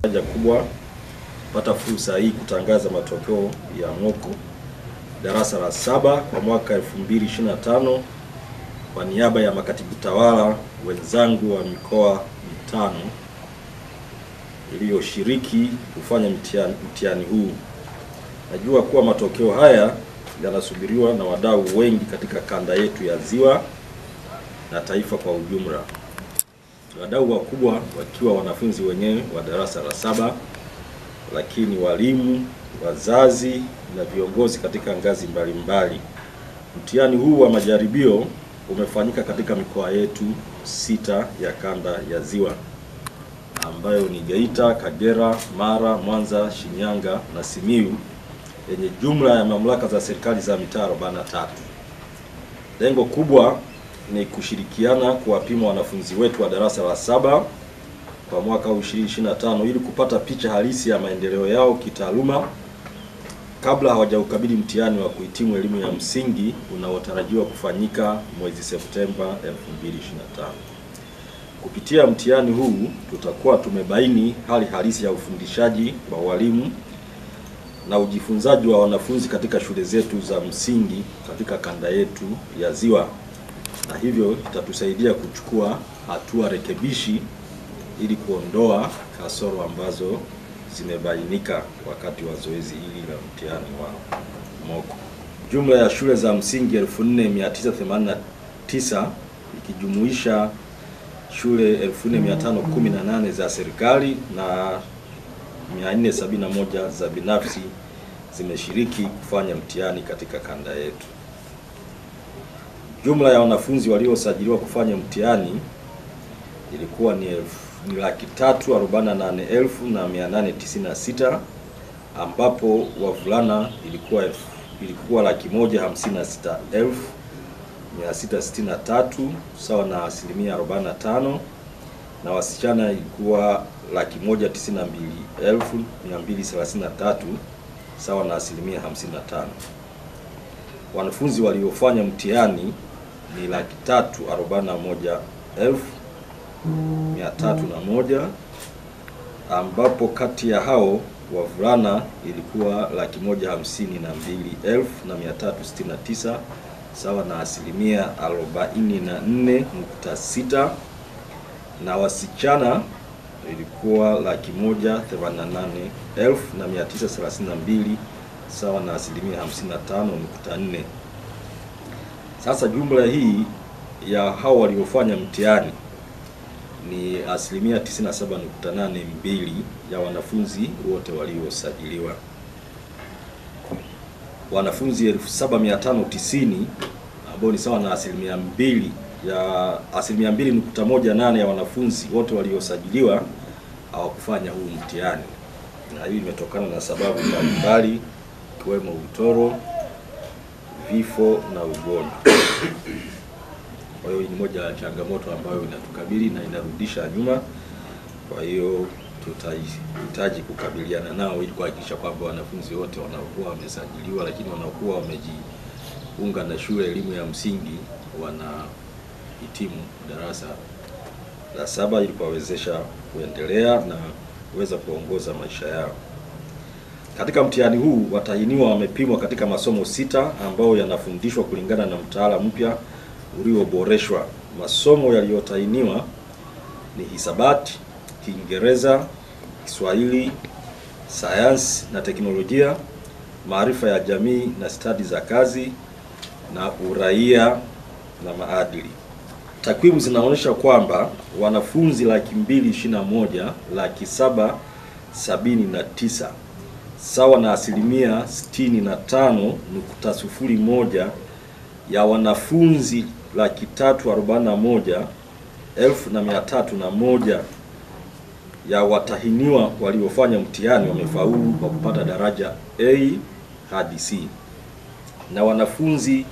Haja kubwa pata fursa hii kutangaza matokeo ya moko darasa la 7 kwa mwaka 2025 kwa niaba ya makatibu tawala wenzangu wa mikoa mitano iliyoshiriki kufanya mtihani huu. Najua kuwa matokeo haya yanasubiriwa na wadau wengi katika kanda yetu ya Ziwa na taifa kwa ujumla. Wadau wakubwa wakiwa wanafunzi wenyewe wa darasa la 7, lakini walimu, wazazi na viongozi katika ngazi mbalimbali. Mtihani huu wa majaribio umefanyika katika mikoa yetu 6 ya kanda ya Ziwa ambayo ni Geita, Kagera, Mara, Mwanza, Shinyanga na Simiyu, yenye jumla ya mamlaka za serikali za mitaa 43. Lengo kubwa ni kushirikiana kuwapima wanafunzi wetu wa darasa la 7 kwa mwaka 2025 ili kupata picha halisi ya maendeleo yao kitaaluma kabla hawajaukabili mtihani wa kuhitimu elimu ya msingi unaotarajiwa kufanyika mwezi Septemba 2025. Kupitia mtihani huu tutakuwa tumebaini hali halisi ya ufundishaji wa walimu na ujifunzaji wa wanafunzi katika shule zetu za msingi katika kanda yetu ya Ziwa, na hivyo itatusaidia kuchukua hatua rekebishi ili kuondoa kasoro ambazo zimebainika wakati wa zoezi hili la mtihani wa moko. Jumla ya shule za msingi 4989 ikijumuisha shule 4518 za serikali na 471 za binafsi zimeshiriki kufanya mtihani katika kanda yetu. Jumla ya wanafunzi waliosajiliwa kufanya mtihani ilikuwa ni 348,896, ambapo wavulana ilikuwa 156,663 sawa na 45%, na wasichana ilikuwa 192,233 sawa na 55%. Wanafunzi waliofanya mtihani ni 341,301, ambapo kati ya hao wavulana ilikuwa 152,369 sawa na 44.6%, na wasichana ilikuwa 188,932 sawa na 55.4%. Sasa jumla hii ya hao waliofanya mtihani ni 97.82% ya wanafunzi wote waliosajiliwa. Wanafunzi 7,590 ambao ni sawa na 2.18% ya wanafunzi wote waliosajiliwa hawakufanya huu mtihani, na hii imetokana na sababu mbalimbali ikiwemo utoro, vifo na ugonjwa. Kwa hiyo ni moja ya changamoto ambayo inatukabili na inarudisha nyuma. Kwa hiyo tutahitaji kukabiliana nao ili kuhakikisha kwamba wanafunzi wote wanaokuwa wamesajiliwa lakini wanaokuwa wamejiunga na shule elimu ya msingi wanahitimu darasa la 7 ili kuwawezesha kuendelea na kuweza kuongoza maisha yao. Katika mtihani huu watahiniwa wamepimwa katika masomo 6 ambayo yanafundishwa kulingana na mtaala mpya ulioboreshwa. Masomo yaliyotahiniwa ni hisabati, Kiingereza, Kiswahili, sayansi na teknolojia, maarifa ya jamii na stadi za kazi, na uraia na maadili. Takwimu zinaonyesha kwamba wanafunzi 221,779 sawa na 65.01% ya wanafunzi 341,301 ya watahiniwa waliofanya mtihani wamefaulu kwa kupata daraja A hadi C, na wanafunzi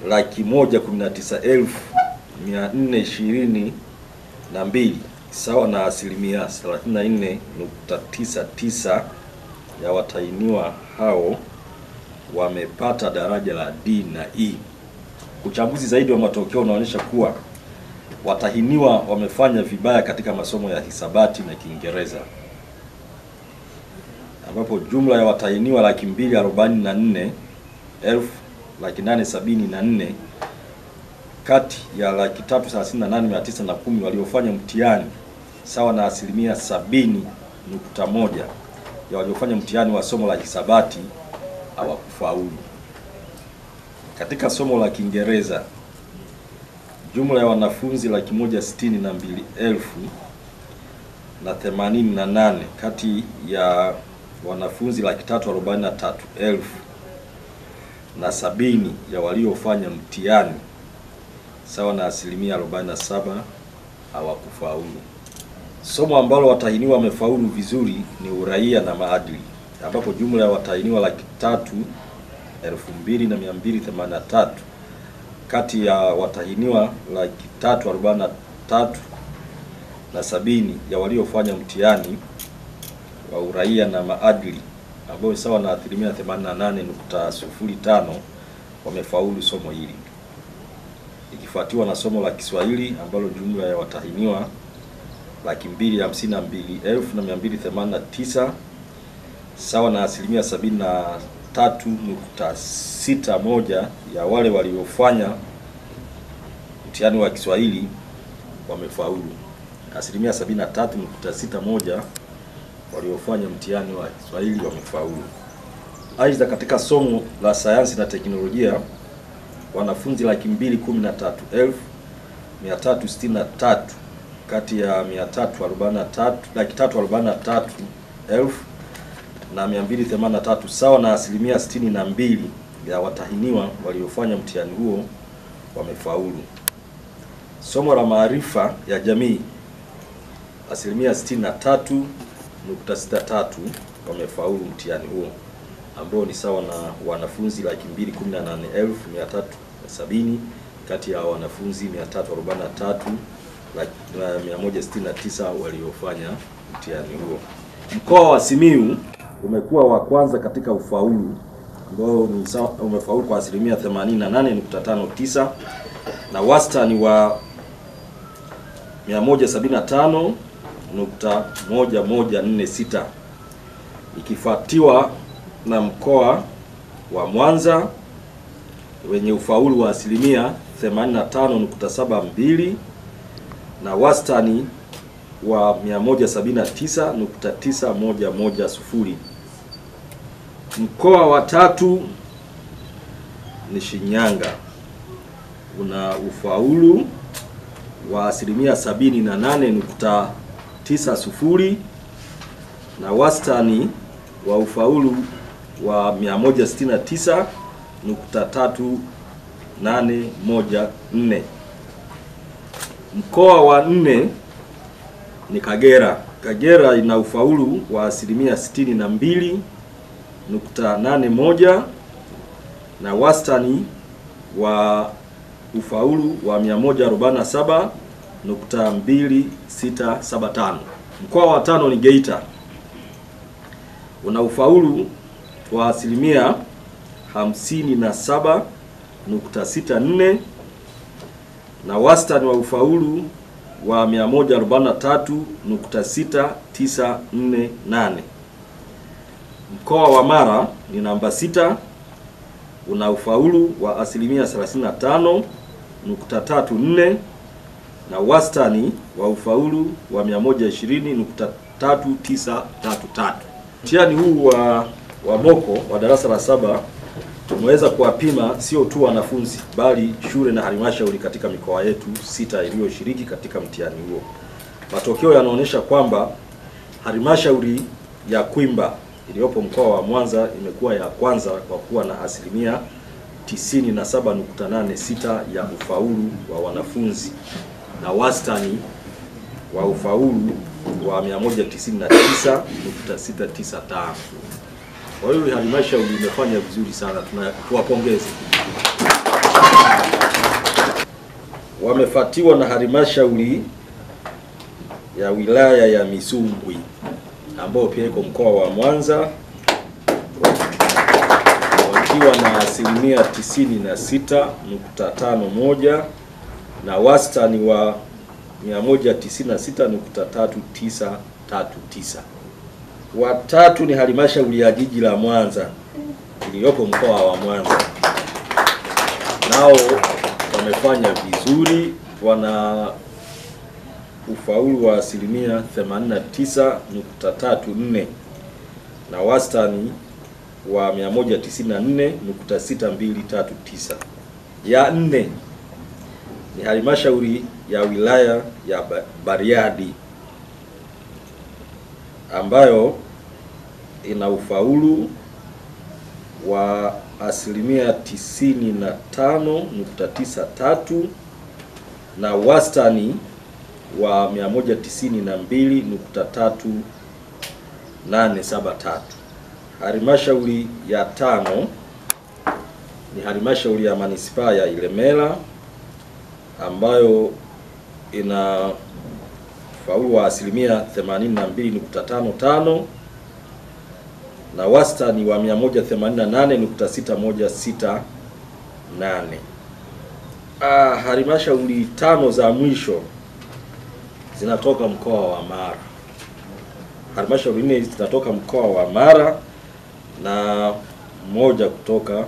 119,422 sawa na 34.99% ya watahiniwa hao wamepata daraja la D na E. Uchambuzi zaidi wa matokeo unaonyesha kuwa watahiniwa wamefanya vibaya katika masomo ya hisabati na Kiingereza. ambapo jumla ya watahiniwa 244,874 kati ya 338,910 waliofanya mtihani sawa na 70.1% ya waliofanya mtihani wa somo la hisabati hawakufaulu. Katika somo la Kiingereza, jumla ya wanafunzi 162,088 kati ya wanafunzi 343,070 ya waliofanya mtihani sawa na 47% hawakufaulu. Somo ambalo watahiniwa wamefaulu vizuri ni uraia na maadili, ambapo jumla ya watahiniwa 302,283 kati ya watahiniwa 343,070 ya waliofanya mtihani wa uraia na maadili, ambao sawa na 88.05 wamefaulu somo hili, ikifuatiwa na somo la Kiswahili ambalo jumla ya watahiniwa 252,289 sawa na 73.61 ya wale waliofanya mtihani wa Kiswahili wamefaulu. 73.61 waliofanya mtihani wa Kiswahili wamefaulu. Aidha, katika somo la sayansi na teknolojia, wanafunzi 243,363 kati ya 343,283 sawa na 62% ya watahiniwa waliofanya mtihani huo wamefaulu. Somo la maarifa ya jamii, 63.63 wamefaulu mtihani huo, ambao ni sawa na wanafunzi 218,370 kati ya wanafunzi 343,169 waliofanya mtihani huo. Mkoa wa Simiyu umekuwa wa kwanza katika ufaulu, ambao ni umefaulu kwa 88.59 na wastani wa 175.1146, ikifuatiwa na mkoa wa Mwanza wenye ufaulu wa 85.72 na wastani wa 179.9110. Mkoa wa tatu ni Shinyanga, una ufaulu wa 78.90 na wastani wa ufaulu wa 169.3814. Mkoa wa nne ni Kagera. Kagera ina ufaulu wa 62.81 na wastani wa ufaulu wa 147.2675. Mkoa wa tano ni Geita, una ufaulu wa 57.64 na wastani wa ufaulu wa 143.6948. Mkoa wa Mara ni namba 6, una ufaulu wa 35.34 na wastani wa ufaulu wa 120.3933. Mtihani huu wa moko wa darasa la 7 tumeweza kuwapima sio tu wanafunzi bali shule na halmashauri katika mikoa yetu 6 iliyoshiriki katika mtihani huo. Matokeo yanaonyesha kwamba halmashauri ya Kwimba iliyopo mkoa wa Mwanza imekuwa ya kwanza kwa kuwa na 97.86 ya ufaulu wa wanafunzi na wastani wa ufaulu wa 199.695. Kwa hiyo halmashauri imefanya vizuri sana, tuwapongeze. Wamefuatiwa na halmashauri ya wilaya ya Misungwi ambao pia iko mkoa wa Mwanza wakiwa na 96.51 na wastani wa 196.3939. Watatu ni halmashauri ya jiji la Mwanza iliyopo mkoa wa Mwanza, nao wamefanya vizuri, wana ufaulu wa 89.34 na wastani wa 194.6239. Ya nne ni halmashauri ya wilaya ya Bariadi ambayo ina ufaulu wa 95.93 na wastani wa 192.3873. Halmashauri ya tano ni halmashauri ya manispaa ya Ilemela ambayo ina ufaulu wa 82.55 na wastani wa 188.6168. Halmashauri tano za mwisho zinatoka mkoa wa Mara. Halmashauri 4 zinatoka mkoa wa Mara na moja kutoka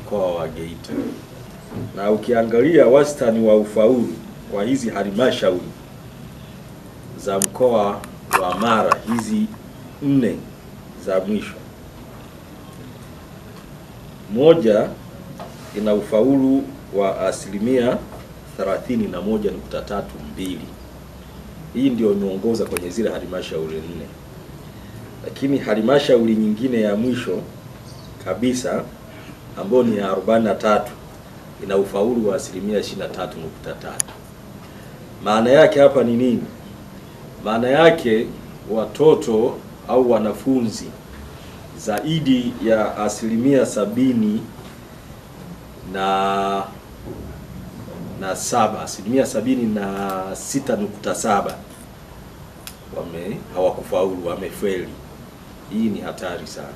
mkoa wa Geita. Na ukiangalia wastani wa ufaulu wa hizi halmashauri za mkoa wa Mara, hizi 4 za mwisho, moja ina ufaulu wa 31.32. Hii ndio imeongoza kwenye zile halmashauri 4. Lakini halmashauri nyingine ya mwisho kabisa ambayo ni 43 ina ufaulu wa 23.3. Maana yake hapa ni nini? Maana yake watoto au wanafunzi zaidi ya 77% na 76.7 hawakufaulu, wamefeli. Hii ni hatari sana.